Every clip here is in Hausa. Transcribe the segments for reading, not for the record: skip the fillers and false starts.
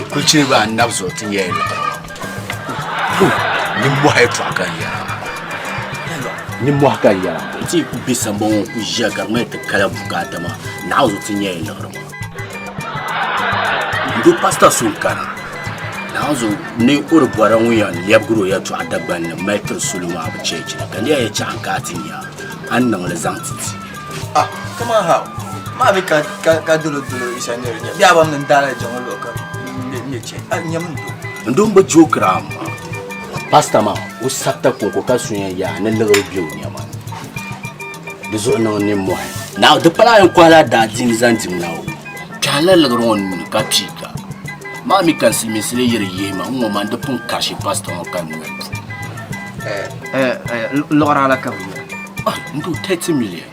Kulchiri ba nabzo tinyela. Ni mwa etwaka ya. Ni mwa ka ya. Ti ku bisamba ku jaga ngete kala bukata ma. Nazo tinyela ro. Ndu pasta sulkana. Nazo ne urbara wuya lebguro ya to adaban na metro suluma ba cheche. Kan ya chanka tinya. Annan le zantiti. Ah, come on how? Ma bi ka dulu isanya nya. Biya bam nan dala jangolo ka. Ndumba jokram pasta ma usata ko kasunya ya na lagaro biyo ne ma dizo na ne mo now the pala en kwala da din zantim now kala lagaro on ka pika ma mi kan si misile yere yema mo man de pun kashi pasta on kan lora la ka ah ndu 30 million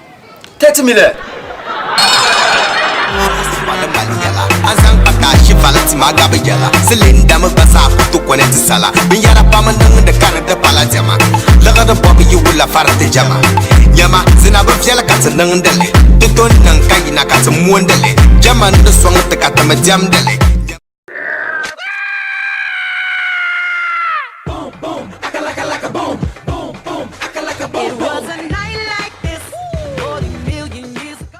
Azang patashi valati magabe yala Silinda mabasa futu kwaneti sala Bin yara pama nang de karata pala jama Laga da bobi yu wula farate jama Yama zina bafyala kata nang dele Tuton nang kayi na kata muandele Jama nda swang te kata majam dele